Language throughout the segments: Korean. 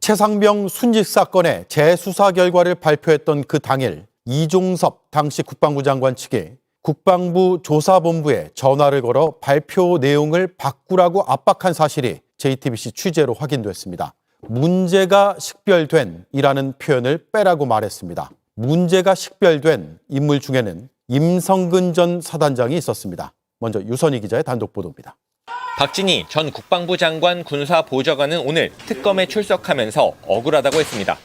최상병 순직 사건의 재수사 결과를 발표했던 그 당일 이종섭 당시 국방부 장관 측이 국방부 조사본부에 전화를 걸어 발표 내용을 바꾸라고 압박한 사실이 JTBC 취재로 확인됐습니다. 문제가 식별된 이라는 표현을 빼라고 말했습니다. 문제가 식별된 인물 중에는 임성근 전 사단장이 있었습니다. 먼저 유선희 기자의 단독 보도입니다. 박진희 전 국방부 장관 군사보좌관은 오늘 특검에 출석하면서 억울하다고 했습니다.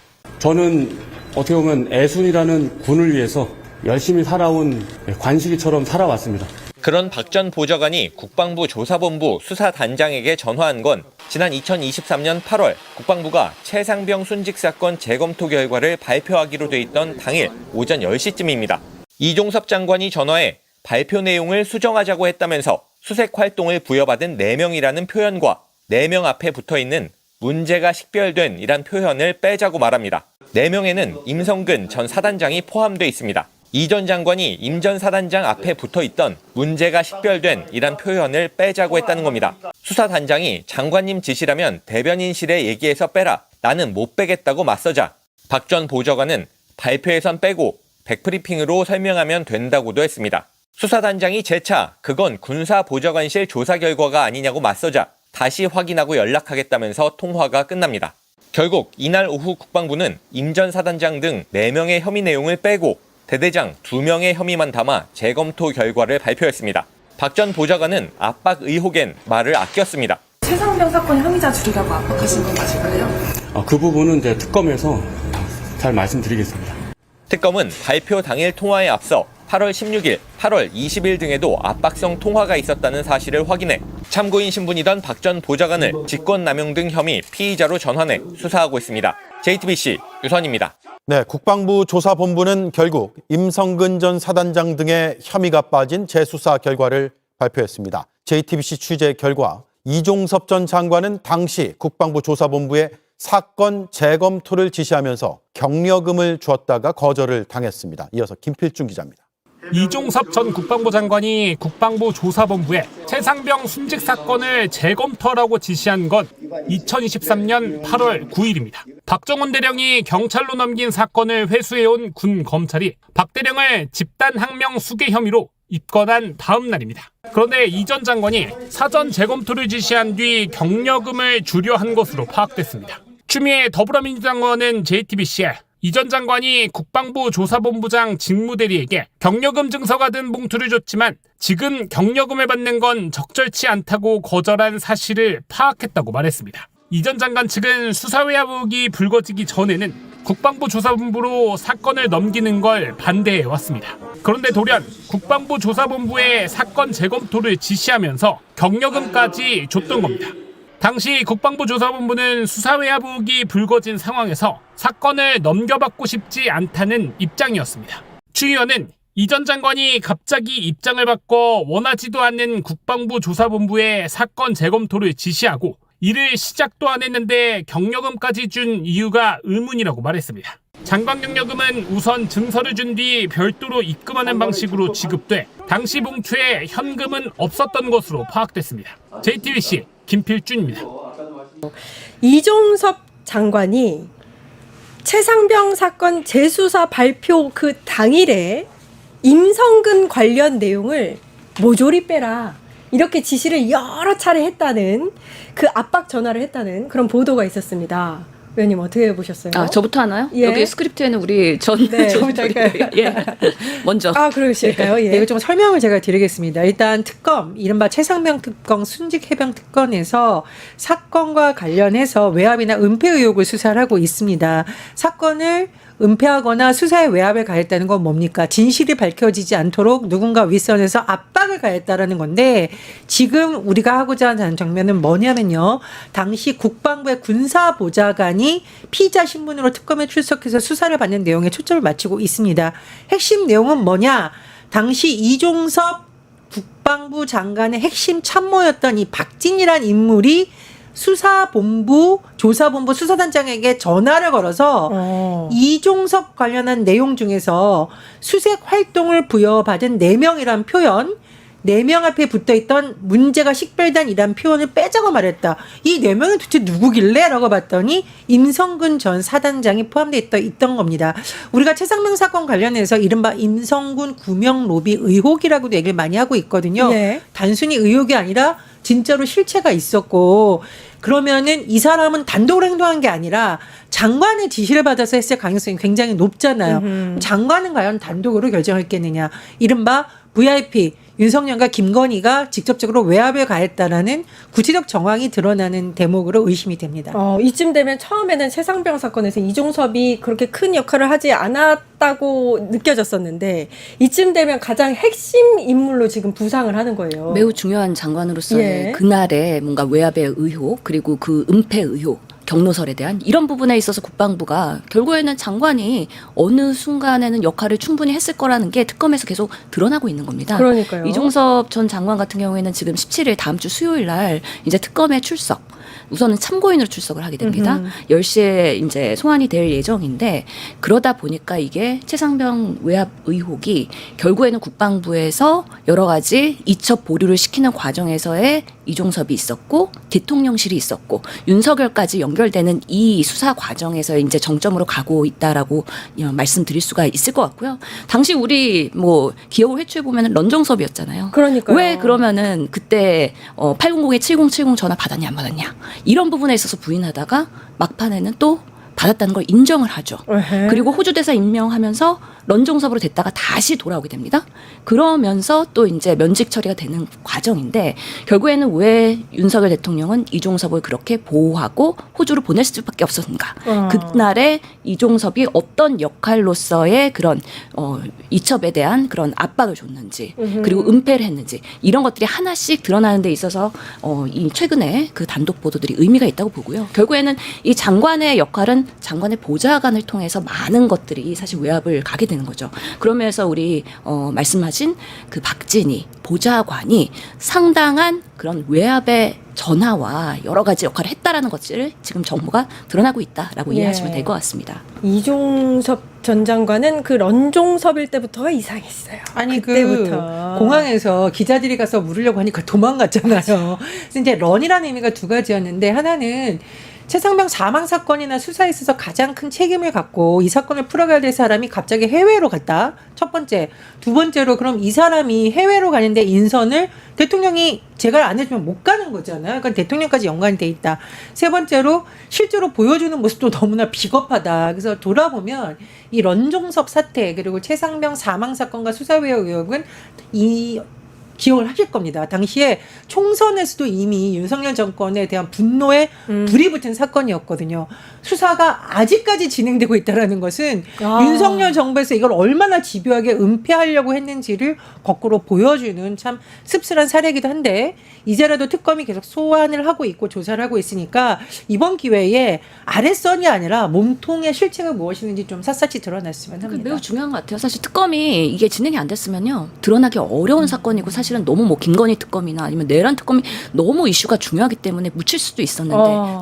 저는 어떻게 보면 애순이라는 군을 위해서 열심히 살아온 관식이처럼 살아왔습니다. 그런 박 전 보좌관이 국방부 조사본부 수사단장에게 전화한 건 지난 2023년 8월 국방부가 최상병 순직 사건 재검토 결과를 발표하기로 돼 있던 당일 오전 10시쯤입니다. 이종섭 장관이 전화해 발표 내용을 수정하자고 했다면서 수색 활동을 부여받은 4명이라는 표현과 4명 앞에 붙어있는 문제가 식별된 이란 표현을 빼자고 말합니다. 4명에는 임성근 전 사단장이 포함되어 있습니다. 이 전 장관이 임 전 사단장 앞에 붙어있던 문제가 식별된 이란 표현을 빼자고 했다는 겁니다. 수사단장이 장관님 지시라면 대변인실에 얘기해서 빼라. 나는 못 빼겠다고 맞서자 박 전 보좌관은 발표에선 빼고 백브리핑으로 설명하면 된다고도 했습니다. 수사단장이 재차 그건 군사보좌관실 조사 결과가 아니냐고 맞서자 다시 확인하고 연락하겠다면서 통화가 끝납니다. 결국 이날 오후 국방부는 임 전 사단장 등 4명의 혐의 내용을 빼고 대대장 2명의 혐의만 담아 재검토 결과를 발표했습니다. 박 전 보좌관은 압박 의혹엔 말을 아꼈습니다. 최상병 사건 혐의자 줄이라고 압박하신 건 맞을까요? 그 부분은 이제 특검에서 잘 말씀드리겠습니다. 특검은 발표 당일 통화에 앞서 8월 16일, 8월 20일 등에도 압박성 통화가 있었다는 사실을 확인해 참고인 신분이던 박 전 보좌관을 직권남용 등 혐의 피의자로 전환해 수사하고 있습니다. JTBC 유선입니다. 네, 국방부 조사본부는 결국 임성근 전 사단장 등의 혐의가 빠진 재수사 결과를 발표했습니다. JTBC 취재 결과 이종섭 전 장관은 당시 국방부 조사본부에 사건 재검토를 지시하면서 격려금을 주었다가 거절을 당했습니다. 이어서 김필중 기자입니다. 이종섭 전 국방부 장관이 국방부 조사본부에 최상병 순직 사건을 재검토하라고 지시한 건 2023년 8월 9일입니다. 박정훈 대령이 경찰로 넘긴 사건을 회수해온 군 검찰이 박 대령을 집단항명 수괴 혐의로 입건한 다음 날입니다. 그런데 이 전 장관이 사전 재검토를 지시한 뒤 격려금을 주려 한 것으로 파악됐습니다. 추미애 더불어민주당 의원은 JTBC에 이 전 장관이 국방부 조사본부장 직무대리에게 격려금 증서가 든 봉투를 줬지만 지금 격려금을 받는 건 적절치 않다고 거절한 사실을 파악했다고 말했습니다. 이 전 장관 측은 수사외압 이 불거지기 전에는 국방부 조사본부로 사건을 넘기는 걸 반대해왔습니다. 그런데 돌연 국방부 조사본부에 사건 재검토를 지시하면서 격려금까지 줬던 겁니다. 당시 국방부 조사본부는 수사외압 의혹이 불거진 상황에서 사건을 넘겨받고 싶지 않다는 입장이었습니다. 추 의원은 이 전 장관이 갑자기 입장을 바꿔 원하지도 않는 국방부 조사본부에 사건 재검토를 지시하고 이를 시작도 안 했는데 격려금까지 준 이유가 의문이라고 말했습니다. 장관 격려금은 우선 증서를 준 뒤 별도로 입금하는 방식으로 지급돼 당시 봉투에 현금은 없었던 것으로 파악됐습니다. JTBC 김필준입니다. 이종섭 장관이 최상병 사건 재수사 발표 그 당일에 임성근 관련 내용을 모조리 빼라 이렇게 지시를 여러 차례 했다는 그 압박 전화를 했다는 그런 보도가 있었습니다. 의원님 어떻게 보셨어요? 저부터 하나요? 예. 여기 스크립트에는 우리 전 저부터 할까요? 예. 먼저. 그러실까요? 예. 이거 좀 설명을 제가 드리겠습니다. 일단 특검, 이른바 최상병 특검 순직 해병 특검에서 사건과 관련해서 외압이나 은폐 의혹을 수사를 하고 있습니다. 사건을 은폐하거나 수사에 외압을 가했다는 건 뭡니까? 진실이 밝혀지지 않도록 누군가 윗선에서 압박을 가했다라는 건데 지금 우리가 하고자 하는 장면은 뭐냐면요. 당시 국방부의 군사보좌관이 피의자 신분으로 특검에 출석해서 수사를 받는 내용에 초점을 맞추고 있습니다. 핵심 내용은 뭐냐? 당시 이종섭 국방부 장관의 핵심 참모였던 이 박진희라는 인물이 수사본부, 조사본부 수사단장에게 전화를 걸어서 이종섭 관련한 내용 중에서 수색 활동을 부여받은 4명이란 표현, 4명 앞에 붙어있던 문제가 식별단이란 표현을 빼자고 말했다. 이 4명은 도대체 누구길래? 라고 봤더니 임성근 전 사단장이 포함되어 있던 겁니다. 우리가 최상병 사건 관련해서 이른바 임성근 구명 로비 의혹이라고도 얘기를 많이 하고 있거든요. 네. 단순히 의혹이 아니라 진짜로 실체가 있었고, 그러면은 이 사람은 단독으로 행동한 게 아니라 장관의 지시를 받아서 했을 가능성이 굉장히 높잖아요. 장관은 과연 단독으로 결정했겠느냐. 이른바 VIP 윤석열과 김건희가 직접적으로 외압을 가했다라는 구체적 정황이 드러나는 대목으로 의심이 됩니다. 이쯤 되면 처음에는 최상병 사건에서 이종섭이 그렇게 큰 역할을 하지 않았다고 느껴졌었는데 이쯤 되면 가장 핵심 인물로 지금 부상을 하는 거예요. 매우 중요한 장관으로서의 예. 그날의 뭔가 외압의 의혹 그리고 그 은폐 의혹 경로설에 대한 이런 부분에 있어서 국방부가 결국에는 장관이 어느 순간에는 역할을 충분히 했을 거라는 게 특검에서 계속 드러나고 있는 겁니다. 그러니까요. 이종섭 전 장관 같은 경우에는 지금 17일 다음 주 수요일 날 이제 특검에 출석. 우선은 참고인으로 출석을 하게 됩니다. 10시에 이제 소환이 될 예정인데 그러다 보니까 이게 최상병 외압 의혹이 결국에는 국방부에서 여러 가지 이첩 보류를 시키는 과정에서의 이종섭이 있었고 대통령실이 있었고 윤석열까지 연결되는 이 수사 과정에서 이제 정점으로 가고 있다라고 말씀드릴 수가 있을 것 같고요. 당시 우리 뭐 기억을 회추해 보면 런정섭이었잖아요. 그러니까요. 왜 그러면은 그때 800에 7070 전화 받았냐 안 받았냐 이런 부분에 있어서 부인하다가 막판에는 또 받았다는 걸 인정을 하죠. 에헤. 그리고 호주 대사 임명하면서 런종섭으로 됐다가 다시 돌아오게 됩니다. 그러면서 또 이제 면직 처리가 되는 과정인데 결국에는 왜 윤석열 대통령은 이종섭을 그렇게 보호하고 호주로 보낼 수밖에 없었는가. 그날에 이종섭이 어떤 역할로서의 그런 이첩에 대한 그런 압박을 줬는지 그리고 은폐를 했는지 이런 것들이 하나씩 드러나는 데 있어서 이 최근에 그 단독 보도들이 의미가 있다고 보고요. 결국에는 이 장관의 역할은 장관의 보좌관을 통해서 많은 것들이 사실 외압을 가게 되는 거죠. 그러면서 우리 말씀하신 그 박진희 보좌관이 상당한 그런 외압의 전화와 여러 가지 역할을 했다라는 것을 지금 정보가 드러나고 있다라고 이해하시면 될 것 같습니다. 이종섭 전 장관은 그 런종섭일 때부터가 이상했어요. 아니 그때부터. 그 공항에서 기자들이 가서 물으려고 하니까 도망갔잖아요. 그래서 이제 런이라는 의미가 두 가지였는데 하나는 최상병 사망 사건이나 수사에 있어서 가장 큰 책임을 갖고 이 사건을 풀어가야 될 사람이 갑자기 해외로 갔다. 첫 번째. 두 번째로 그럼 이 사람이 해외로 가는데 인선을 대통령이 제가 안 해주면 못 가는 거잖아요. 그러니까 대통령까지 연관이 돼 있다. 세 번째로 실제로 보여주는 모습도 너무나 비겁하다. 그래서 돌아보면 이 런종섭 사태 그리고 최상병 사망 사건과 수사 외압 의혹은 이 기억을 하실 겁니다. 당시에 총선에서도 이미 윤석열 정권에 대한 분노에 불이 붙은 사건이었거든요. 수사가 아직까지 진행되고 있다는 것은 윤석열 정부에서 이걸 얼마나 집요하게 은폐하려고 했는지를 거꾸로 보여주는 참 씁쓸한 사례이기도 한데 이제라도 특검이 계속 소환을 하고 있고 조사를 하고 있으니까 이번 기회에 아랫선이 아니라 몸통의 실체가 무엇인지 좀 샅샅이 드러났으면 합니다. 매우 중요한 것 같아요. 사실 특검이 이게 진행이 안 됐으면요. 드러나기 어려운 사건이고 사실은 너무 뭐 김건희 특검이나 아니면 내란 특검이 너무 이슈가 중요하기 때문에 묻힐 수도 있었는데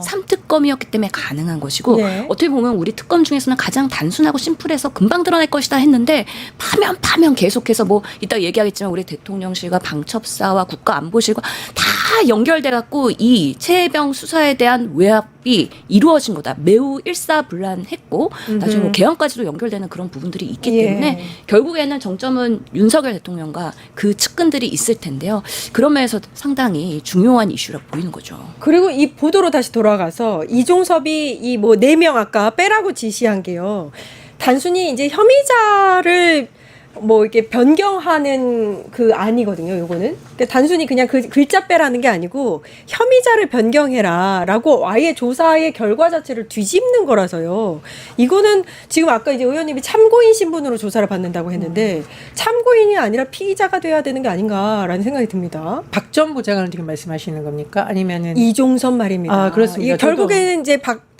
3특검이었기 때문에 가능한 것이고 네. 어떻게 보면 우리 특검 중에서는 가장 단순하고 심플해서 금방 드러날 것이다 했는데 파면 계속해서 뭐 이따 얘기하겠지만 우리 대통령실과 방첩사와 국가안보실과 다 연결돼 갖고 이 최혜병 수사에 대한 외압이 이루어진 거다. 매우 일사불란했고 나중에 뭐 개헌까지도 연결되는 그런 부분들이 있기 때문에 결국에는 정점은 윤석열 대통령과 그 측근들이 있을 텐데요. 그런 면에서 상당히 중요한 이슈라고 보이는 거죠. 그리고 이 보도로 다시 돌아가서 이종섭이 이 뭐 4명 아까 빼라고 지시한 게요. 단순히 이제 혐의자를 뭐 이렇게 변경하는 그 아니거든요. 요거는 그러니까 단순히 그냥 그 글자 빼라는 게 아니고 혐의자를 변경해라라고 아예 조사의 결과 자체를 뒤집는 거라서요. 이거는 지금 아까 이제 의원님이 참고인 신분으로 조사를 받는다고 했는데 참고인이 아니라 피의자가 돼야 되는 게 아닌가라는 생각이 듭니다. 박 전 부장관을 지금 말씀하시는 겁니까? 아니면은 이종섭 말입니다. 아, 그렇습니다. 이 결국에는 이제 박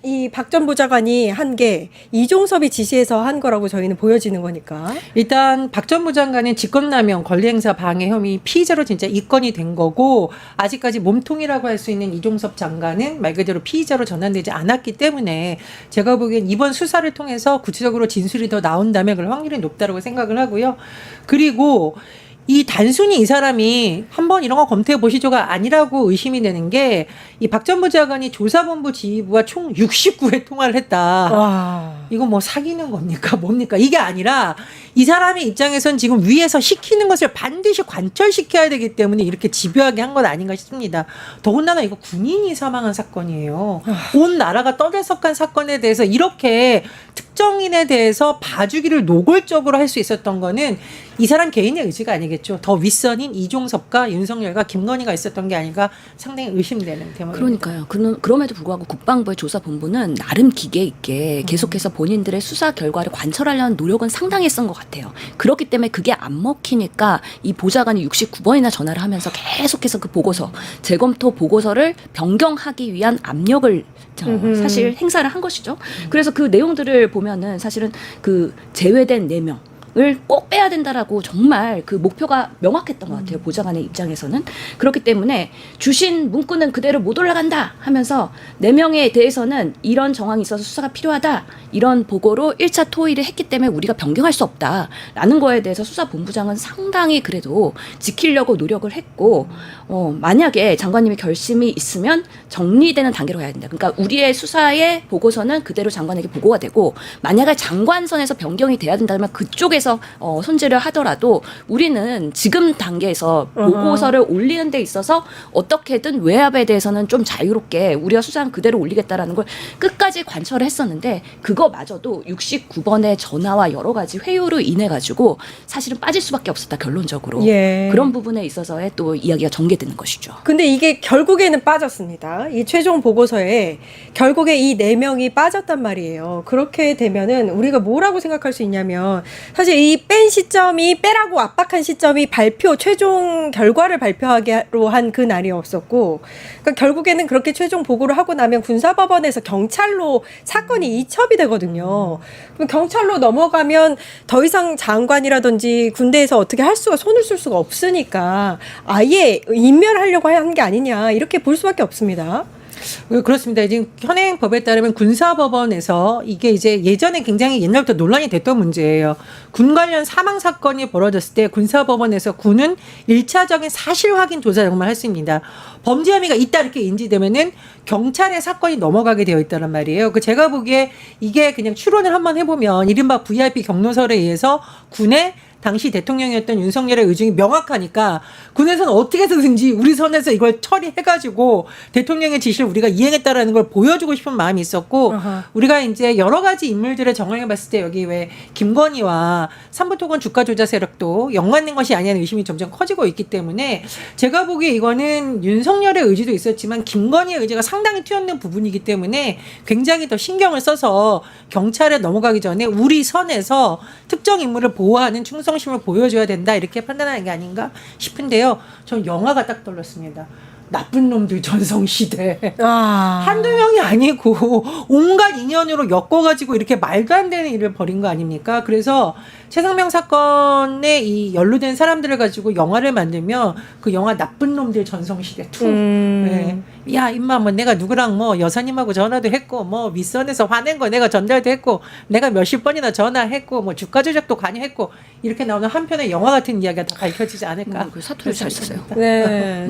전 부장관이 한 게 이종섭이 지시해서 한 거라고 저희는 보여지는 거니까. 일단 박 전 부장관은 직권남용, 권리행사 방해 혐의 피의자로 진짜 입건이 된 거고 아직까지 몸통이라고 할 수 있는 이종섭 장관은 말 그대로 피의자로 전환되지 않았기 때문에 제가 보기엔 이번 수사를 통해서 구체적으로 진술이 더 나온다면 그럴 확률이 높다고 생각을 하고요. 그리고 이 단순히 이 사람이 한번 이런 거 검토해 보시죠가 아니라고 의심이 되는 게 이 박 전 부장관이 조사본부 지휘부와 총 69회 통화를 했다. 와. 이거 뭐 사귀는 겁니까? 뭡니까? 이게 아니라 이 사람의 입장에선 지금 위에서 시키는 것을 반드시 관철시켜야 되기 때문에 이렇게 집요하게 한 것 아닌가 싶습니다. 더군다나 이거 군인이 사망한 사건이에요. 온 나라가 떠들썩한 사건에 대해서 이렇게 특정인에 대해서 봐주기를 노골적으로 할 수 있었던 거는 이 사람 개인의 의지가 아니겠죠. 더 윗선인 이종섭과 윤석열과 김건희가 있었던 게 아닌가 상당히 의심되는 대목입니다. 그러니까요. 그럼에도 불구하고 국방부의 조사본부는 나름 기계 있게 계속해서 본인들의 수사 결과를 관철하려는 노력은 상당히 했던 것 같아요. 그렇기 때문에 그게 안 먹히니까 이 보좌관이 69번이나 전화를 하면서 계속해서 그 보고서, 재검토 보고서를 변경하기 위한 압력을 사실 행사를 한 것이죠. 그래서 그 내용들을 보면은 사실은 그 제외된 4명 을 꼭 빼야 된다라고 정말 그 목표가 명확했던 것 같아요. 보좌관의 입장에서는. 그렇기 때문에 주신 문구는 그대로 못 올라간다 하면서 4명에 대해서는 이런 정황이 있어서 수사가 필요하다. 이런 보고로 1차 토의를 했기 때문에 우리가 변경할 수 없다라는 거에 대해서 수사본부장은 상당히 그래도 지키려고 노력을 했고 만약에 장관님의 결심이 있으면 정리되는 단계로 가야 된다. 그러니까 우리의 수사의 보고서는 그대로 장관에게 보고가 되고 만약에 장관선에서 변경이 돼야 된다면 그쪽에서 손질을 하더라도 우리는 지금 단계에서 보고서를 올리는 데 있어서 어떻게든 외압에 대해서는 좀 자유롭게 우리가 수사는 그대로 올리겠다라는 걸 끝까지 관철을 했었는데 그거마저도 69번의 전화와 여러 가지 회유로 인해 가지고 사실은 빠질 수밖에 없었다 결론적으로. 예. 그런 부분에 있어서의 또 이야기가 전개되는 것이죠. 근데 이게 결국에는 빠졌습니다. 이 최종 보고서에 결국에 이 4명이 빠졌단 말이에요. 그렇게 되면은 우리가 뭐라고 생각할 수 있냐면 사실 이 뺀 시점이 빼라고 압박한 시점이 최종 결과를 발표하기로 한 그 날이었었고 그러니까 결국에는 그렇게 최종 보고를 하고 나면 군사법원에서 경찰로 사건이 이첩이 되거든요. 그럼 경찰로 넘어가면 더 이상 장관이라든지 군대에서 어떻게 할 수가 손을 쓸 수가 없으니까 아예 인멸하려고 한 게 아니냐 이렇게 볼 수밖에 없습니다. 그렇습니다. 지금 현행 법에 따르면 군사법원에서 이게 이제 예전에 굉장히 옛날부터 논란이 됐던 문제예요. 군 관련 사망 사건이 벌어졌을 때 군사법원에서 군은 1차적인 사실 확인 조사 정말 했습니다. 범죄 혐의가 있다 이렇게 인지되면은 경찰에 사건이 넘어가게 되어 있다는 말이에요. 제가 보기에 이게 그냥 추론을 한번 해보면 이른바 VIP 경로설에 의해서 군의 당시 대통령이었던 윤석열의 의중이 명확하니까 군에서는 어떻게 해서든지 우리 선에서 이걸 처리해가지고 대통령의 지시를 우리가 이행했다라는 걸 보여주고 싶은 마음이 있었고 우리가 이제 여러 가지 인물들을 정황해봤을 때 여기 왜 김건희와 삼부토건 주가 조작 세력도 연관된 것이 아니냐는 의심이 점점 커지고 있기 때문에 제가 보기에 이거는 윤석열의 의지도 있었지만 김건희의 의지가 상당히 튀어나온 부분이기 때문에 굉장히 더 신경을 써서 경찰에 넘어가기 전에 우리 선에서 특정 인물을 보호하는 충성심을 보여줘야 된다 이렇게 판단하는 게 아닌가 싶은데요. 전 영화가 딱 떠올랐습니다. 나쁜 놈들 전성시대. 한두 명이 아니고 온갖 인연으로 엮어가지고 이렇게 말도 안 되는 일을 벌인 거 아닙니까? 그래서 최상병 사건에 이 연루된 사람들을 가지고 영화를 만들면 그 영화 나쁜 놈들 전성시대 2. 네. 야 임마 뭐 내가 누구랑 뭐 여사님하고 전화도 했고 뭐 윗선에서 화낸 거 내가 전달도 했고 내가 몇십 번이나 전화했고 뭐 주가 조작도 관여했고 이렇게 나오는 한편의 영화 같은 이야기가 다 밝혀지지 않을까. 그 사투리 잘 쓰세요. 네.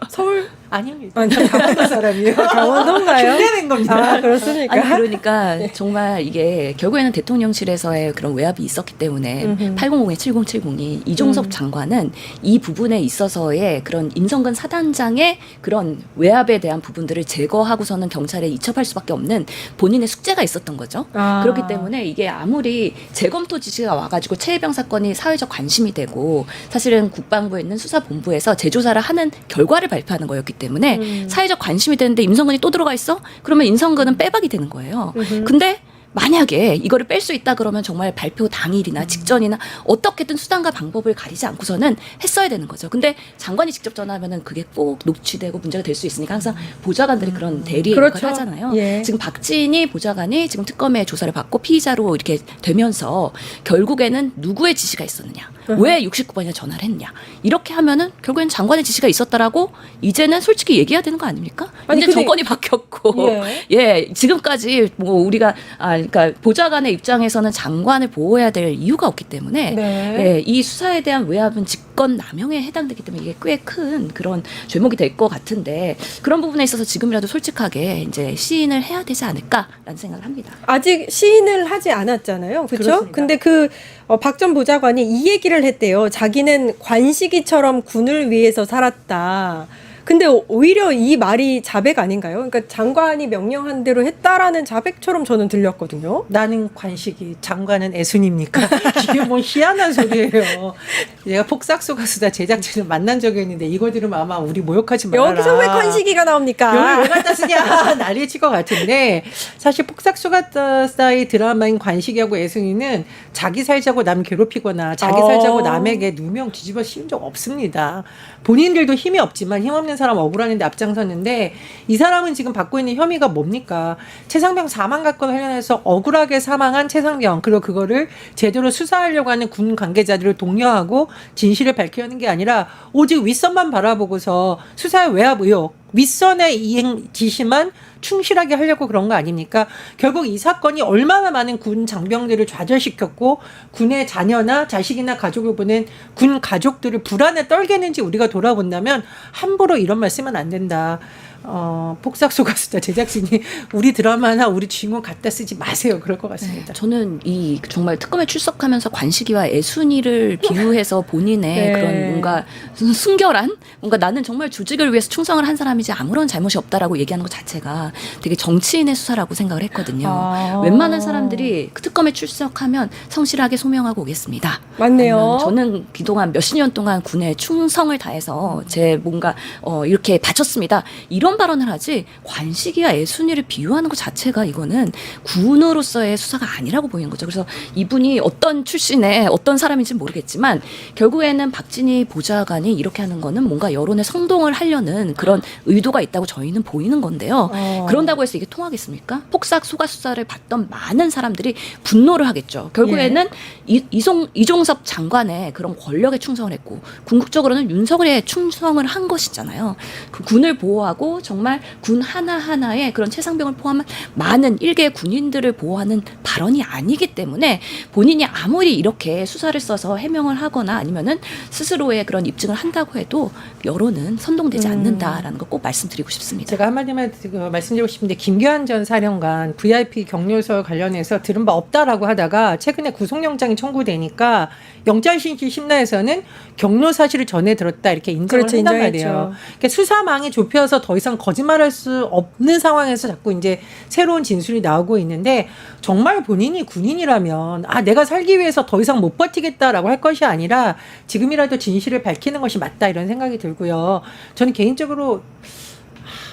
서울 아닙니다. 강원도 사람이에요. 강원도인가요? 흉내낸 겁니다. 아, 그렇습니까? 아니 그러니까 정말 이게 결국에는 대통령실에서의 그런 외압이 있었기 때문에 800에 7070이 이종섭 장관은 이 부분에 있어서의 그런 임성근 사단장의 그런 외압에 대한 부분들을 제거하고서는 경찰에 이첩할 수밖에 없는 본인의 숙제가 있었던 거죠. 그렇기 때문에 이게 아무리 재검토 지시가 와가지고 최혜병 사건이 사회적 관심이 되고 사실은 국방부에 있는 수사본부에서 재조사를 하는 결과를 발표하는 거였기 때문에 사회적 관심이 되는데 임성근이 또 들어가 있어? 그러면 임성근은 빼박이 되는 거예요. 근데 만약에 이거를 뺄 수 있다 그러면 정말 발표 당일이나 직전이나 어떻게든 수단과 방법을 가리지 않고서는 했어야 되는 거죠. 근데 장관이 직접 전화하면은 그게 꼭 녹취되고 문제가 될 수 있으니까 항상 보좌관들이 그런 대리 그렇죠. 역할을 하잖아요. 예. 지금 박진희 보좌관이 지금 특검의 조사를 받고 피의자로 이렇게 되면서 결국에는 누구의 지시가 있었느냐, 왜 69번이나 전화를 했냐 이렇게 하면은 결국엔 장관의 지시가 있었다라고 이제는 솔직히 얘기해야 되는 거 아닙니까? 아니, 이제 근데- 정권이 바뀌었고 예 지금까지 뭐 우리가 그러니까 보좌관의 입장에서는 장관을 보호해야 될 이유가 없기 때문에 네. 예, 이 수사에 대한 외압은 직권 남용에 해당되기 때문에 이게 꽤 큰 그런 죄목이 될 것 같은데 그런 부분에 있어서 지금이라도 솔직하게 이제 시인을 해야 되지 않을까라는 생각을 합니다. 아직 시인을 하지 않았잖아요. 그렇죠? 그렇습니다. 근데 박 전 보좌관이 이 얘기를 했대요. 자기는 관식이처럼 군을 위해서 살았다. 근데 오히려 이 말이 자백 아닌가요? 그러니까 장관이 명령한 대로 했다라는 자백처럼 저는 들렸거든요. 나는 관식이 장관은 애순입니까? 이게 뭐 희한한 소리예요. 내가 폭삭소가수다 제작진을 만난 적이 있는데 이거 들으면 아마 우리 모욕하지 말아라. 여기서 왜 관식이가 나옵니까? 여기 왜 갖다 쓰냐 난리 칠 것 같은데 사실 폭삭소가수다의 드라마인 관식이하고 애순이는 자기 살자고 남 괴롭히거나 자기 살자고 남에게 누명 뒤집어 씌운 적 없습니다. 본인들도 힘이 없지만 힘없는 사람 억울하는데 앞장섰는데 이 사람은 지금 받고 있는 혐의가 뭡니까? 최상병 사망 사건 관련해서 억울하게 사망한 최상병 그리고 그거를 제대로 수사하려고 하는 군 관계자들을 독려하고 진실을 밝히려는 게 아니라 오직 윗선만 바라보고서 수사의 외압 의혹 윗선의 이행 지시만 충실하게 하려고 그런 거 아닙니까? 결국 이 사건이 얼마나 많은 군 장병들을 좌절시켰고 군의 자녀나 자식이나 가족을 보낸 군 가족들을 불안에 떨게 했는지 우리가 돌아본다면 함부로 이런 말 쓰면 안 된다. 폭삭소가수다 제작진이 우리 드라마나 우리 주인공 갖다 쓰지 마세요. 그럴 것 같습니다. 저는 이 정말 특검에 출석하면서 관식이와 애순이를 비유해서 본인의 네. 그런 뭔가 순결한 뭔가 나는 정말 조직을 위해서 충성을 한 사람이지 아무런 잘못이 없다라고 얘기하는 것 자체가 되게 정치인의 수사라고 생각을 했거든요. 웬만한 사람들이 그 특검에 출석하면 성실하게 소명하고 오겠습니다. 맞네요. 아니면 저는 그동안 몇십 년 동안 군에 충성을 다해서 제 뭔가 이렇게 바쳤습니다. 이런 발언을 하지 관식이와 애순이를 비유하는 것 자체가 이거는 군으로서의 수사가 아니라고 보이는 거죠. 그래서 이분이 어떤 출신의 어떤 사람인지 모르겠지만 결국에는 박진희 보좌관이 이렇게 하는 거는 뭔가 여론의 선동을 하려는 그런 의도가 있다고 저희는 보이는 건데요. 그런다고 해서 이게 통하겠습니까? 폭삭 소가 수사를 받던 많은 사람들이 분노를 하겠죠. 결국에는 이종섭 장관의 그런 권력에 충성을 했고 궁극적으로는 윤석열에 충성을 한 것이잖아요. 그 군을 보호하고 정말 군 하나하나에 그런 최상병을 포함한 많은 일개 군인들을 보호하는 발언이 아니기 때문에 본인이 아무리 이렇게 수사를 써서 해명을 하거나 아니면은 스스로의 그런 입증을 한다고 해도 여론은 선동되지 않는다라는 거 꼭 말씀드리고 싶습니다. 제가 한마디만 말씀드리고 싶은데 김규환 전 사령관 VIP 격려설 관련해서 들은 바 없다라고 하다가 최근에 구속영장이 청구되니까 영장실질 심사에서는 격려 사실을 전해 들었다 이렇게 인정을 그렇죠, 한단 인정했죠. 말이에요. 그러니까 수사망이 좁혀서 더 이상 거짓말할 수 없는 상황에서 자꾸 이제 새로운 진술이 나오고 있는데 정말 본인이 군인이라면 내가 살기 위해서 더 이상 못 버티겠다라고 할 것이 아니라 지금이라도 진실을 밝히는 것이 맞다 이런 생각이 들고요. 저는 개인적으로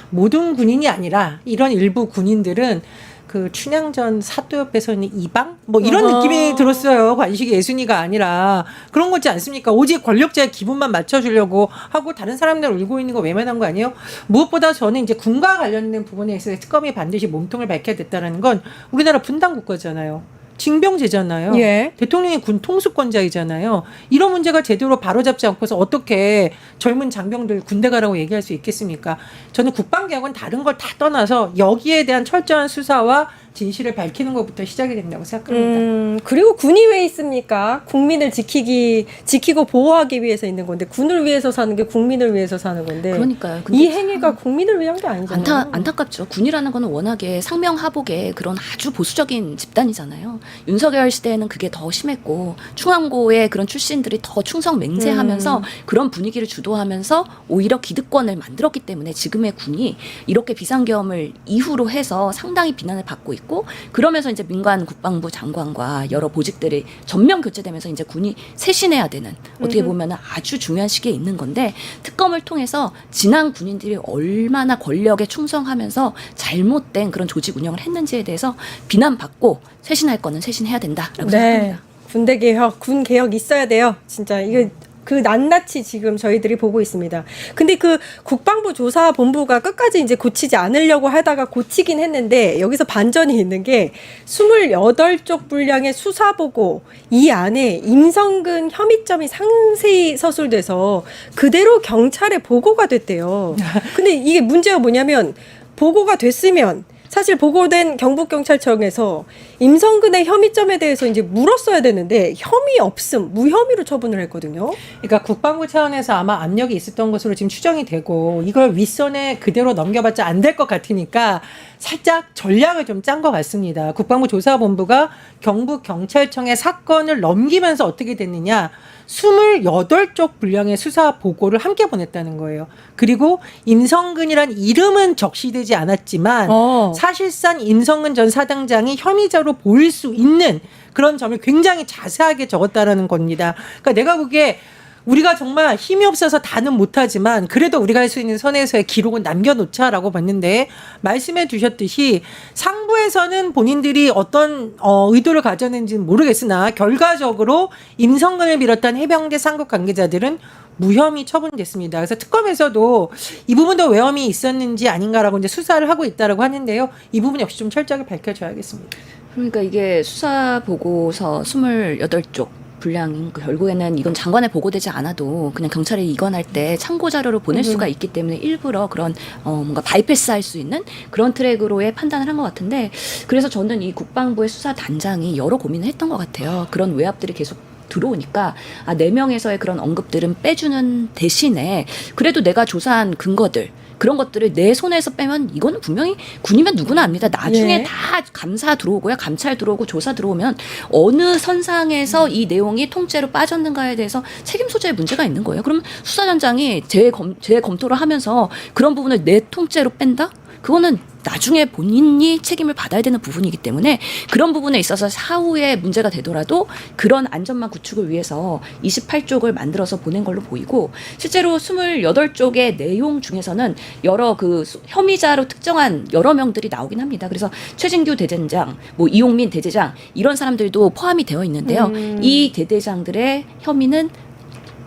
모든 군인이 아니라 이런 일부 군인들은 그 춘향전 사도 옆에서 있는 이방? 뭐 이런 느낌이 들었어요. 관식이 예순이가 아니라. 그런 거지 않습니까? 오직 권력자의 기분만 맞춰주려고 하고 다른 사람들 울고 있는 거 외면한 거 아니에요? 무엇보다 저는 이제 군과 관련된 부분에 있어서 특검이 반드시 몸통을 밝혀야 됐다는 건 우리나라 분단 국가잖아요. 징병제잖아요. 예. 대통령이 군 통수권자이잖아요. 이런 문제가 제대로 바로잡지 않고서 어떻게 젊은 장병들 군대 가라고 얘기할 수 있겠습니까? 저는 국방개혁은 다른 걸 다 떠나서 여기에 대한 철저한 수사와 진실을 밝히는 것부터 시작이 된다고 생각합니다. 그리고 군이 왜 있습니까? 국민을 지키고 보호하기 위해서 있는 건데 군을 위해서 사는 게 국민을 위해서 사는 건데 그러니까요. 근데 이 행위가 국민을 위한 게 아니잖아요. 안타깝죠. 군이라는 거는 워낙에 상명하복의 그런 아주 보수적인 집단이잖아요. 윤석열 시대에는 그게 더 심했고 충암고의 그런 출신들이 더 충성 맹세하면서 그런 분위기를 주도하면서 오히려 기득권을 만들었기 때문에 지금의 군이 이렇게 비상계엄을 이후로 해서 상당히 비난을 받고 있고 그러면서 이제 민관 국방부 장관과 여러 보직들이 전면 교체되면서 이제 군이 쇄신해야 되는 어떻게 보면 아주 중요한 시기에 있는 건데 특검을 통해서 지난 군인들이 얼마나 권력에 충성하면서 잘못된 그런 조직 운영을 했는지에 대해서 비난받고 쇄신할 거는 쇄신해야 된다라고 생각합니다. 군대 개혁, 군 개혁 있어야 돼요. 진짜 이거 그 낱낱이 지금 저희들이 보고 있습니다. 근데 그 국방부 조사본부가 끝까지 이제 고치지 않으려고 하다가 고치긴 했는데 여기서 반전이 있는 게 28쪽 분량의 수사보고 이 안에 임성근 혐의점이 상세히 서술돼서 그대로 경찰에 보고가 됐대요. 근데 이게 문제가 뭐냐면 보고가 됐으면 사실 보고된 경북경찰청에서 임성근의 혐의점에 대해서 이제 물었어야 되는데 혐의 없음, 무혐의로 처분을 했거든요. 그러니까 국방부 차원에서 아마 압력이 있었던 것으로 지금 추정이 되고 이걸 윗선에 그대로 넘겨봤자 안 될 것 같으니까 살짝 전략을 좀 짠 것 같습니다. 국방부 조사본부가 경북경찰청에 사건을 넘기면서 어떻게 됐느냐. 28쪽 분량의 수사 보고를 함께 보냈다는 거예요. 그리고 임성근이란 이름은 적시되지 않았지만 사실상 임성근 전 사단장이 혐의자로 보일 수 있는 그런 점을 굉장히 자세하게 적었다라는 겁니다. 그러니까 내가 보기에 우리가 정말 힘이 없어서 다는 못하지만 그래도 우리가 할 수 있는 선에서의 기록은 남겨놓자라고 봤는데 말씀해 주셨듯이 상부에서는 본인들이 어떤 의도를 가졌는지는 모르겠으나 결과적으로 임성근을 비롯한 해병대 상급 관계자들은 무혐의 처분됐습니다. 그래서 특검에서도 이 부분도 외험이 있었는지 아닌가라고 이제 수사를 하고 있다라고 하는데요. 이 부분 역시 좀 철저하게 밝혀줘야겠습니다. 그러니까 이게 수사 보고서 28쪽 분량 결국에는 이건 장관에 보고되지 않아도 그냥 경찰에 입건할 때 참고 자료로 보낼 수가 있기 때문에 일부러 그런 뭔가 바이패스할 수 있는 그런 트랙으로의 판단을 한 것 같은데 그래서 저는 이 국방부의 수사 단장이 여러 고민을 했던 것 같아요. 그런 외압들이 계속 들어오니까 4명에서의 그런 언급들은 빼주는 대신에 그래도 내가 조사한 근거들 그런 것들을 내 손에서 빼면 이거는 분명히 군이면 누구나 압니다. 나중에 다 감사 들어오고요. 감찰 들어오고 조사 들어오면 어느 선상에서 이 내용이 통째로 빠졌는가에 대해서 책임 소재에 문제가 있는 거예요. 그러면 수사단장이 재검토를 하면서 그런 부분을 내 통째로 뺀다? 그거는 나중에 본인이 책임을 받아야 되는 부분이기 때문에 그런 부분에 있어서 사후에 문제가 되더라도 그런 안전망 구축을 위해서 28쪽을 만들어서 보낸 걸로 보이고 실제로 28쪽의 내용 중에서는 여러 그 혐의자로 특정한 여러 명들이 나오긴 합니다. 그래서 최진규 대대장, 뭐 이용민 대대장 이런 사람들도 포함이 되어 있는데요. 이 대대장들의 혐의는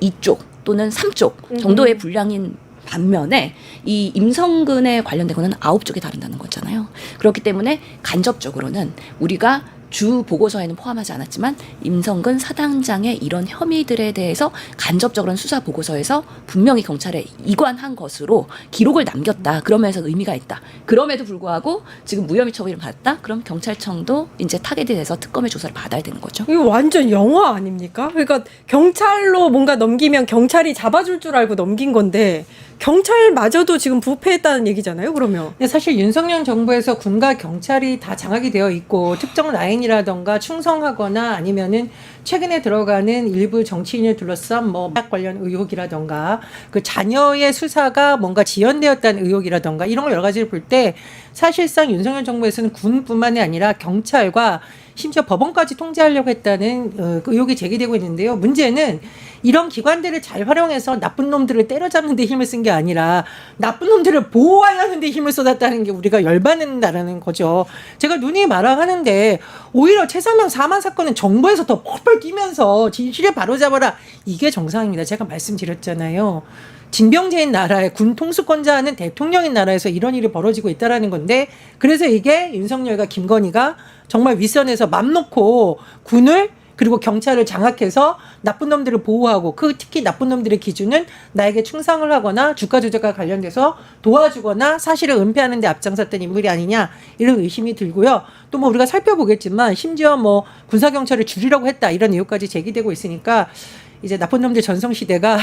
2쪽 또는 3쪽 정도의 분량인 반면에 이 임성근에 관련된 거는 9쪽에 다룬다는 거잖아요. 그렇기 때문에 간접적으로는 우리가 주 보고서에는 포함하지 않았지만 임성근 사단장의 이런 혐의들에 대해서 간접적으로는 수사 보고서에서 분명히 경찰에 이관한 것으로 기록을 남겼다. 그러면서 의미가 있다. 그럼에도 불구하고 지금 무혐의 처분을 받았다. 그럼 경찰청도 이제 타겟에 대해서 특검의 조사를 받아야 되는 거죠. 이거 완전 영화 아닙니까? 그러니까 경찰로 뭔가 넘기면 경찰이 잡아줄 줄 알고 넘긴 건데 경찰마저도 지금 부패했다는 얘기잖아요. 그러면 근데 사실 윤석열 정부에서 군과 경찰이 다 장악이 되어 있고 특정 라인이라던가 충성하거나 아니면은 최근에 들어가는 일부 정치인을 둘러싼 뭐 마약 관련 의혹이라던가 그 자녀의 수사가 뭔가 지연되었다는 의혹이라던가 이런 걸 여러 가지를 볼 때 사실상 윤석열 정부에서는 군뿐만이 아니라 경찰과 심지어 법원까지 통제하려고 했다는 의혹이 제기되고 있는데요. 문제는 이런 기관들을 잘 활용해서 나쁜 놈들을 때려잡는 데 힘을 쓴 게 아니라 나쁜 놈들을 보호하려는 데 힘을 쏟았다는 게 우리가 열받는다라는 거죠. 제가 눈이 마라하는데 오히려 최상병 사망 사건은 정부에서 더 펄펄 뛰면서 진실을 바로잡아라. 이게 정상입니다. 제가 말씀드렸잖아요. 징병제인 나라에 군 통수권자는 대통령인 나라에서 이런 일이 벌어지고 있다라는 건데 그래서 이게 윤석열과 김건희가 정말 윗선에서 맘 놓고 군을 그리고 경찰을 장악해서 나쁜 놈들을 보호하고 특히 나쁜 놈들의 기준은 나에게 충성을 하거나 주가 조작과 관련돼서 도와주거나 사실을 은폐하는 데 앞장섰던 인물이 아니냐 이런 의심이 들고요. 또 뭐 우리가 살펴보겠지만 심지어 뭐 군사경찰을 줄이려고 했다 이런 의혹까지 제기되고 있으니까 이제 나쁜 놈들 전성시대가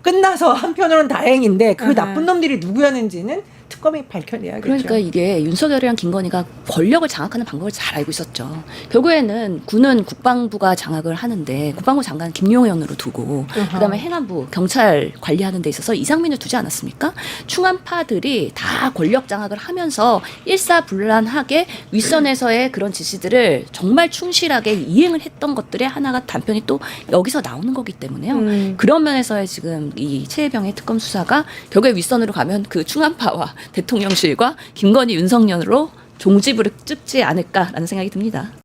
끝나서 한편으로는 다행인데 그 나쁜 놈들이 누구였는지는 특검이 밝혀내야겠죠. 그러니까 이게 윤석열이랑 김건희가 권력을 장악하는 방법을 잘 알고 있었죠. 결국에는 군은 국방부가 장악을 하는데 국방부 장관 김용현으로 두고 그다음에 행안부 경찰 관리하는 데 있어서 이상민을 두지 않았습니까? 충안파들이 다 권력 장악을 하면서 일사불란하게 윗선에서의 그런 지시들을 정말 충실하게 이행을 했던 것들의 하나가 단편이 또 여기서 나오는 거기 때문에요. 그런 면에서의 지금 이 최혜병의 특검 수사가 결국에 윗선으로 가면 그 충안파와 대통령실과 김건희 윤석열로 종지부를 찍지 않을까라는 생각이 듭니다.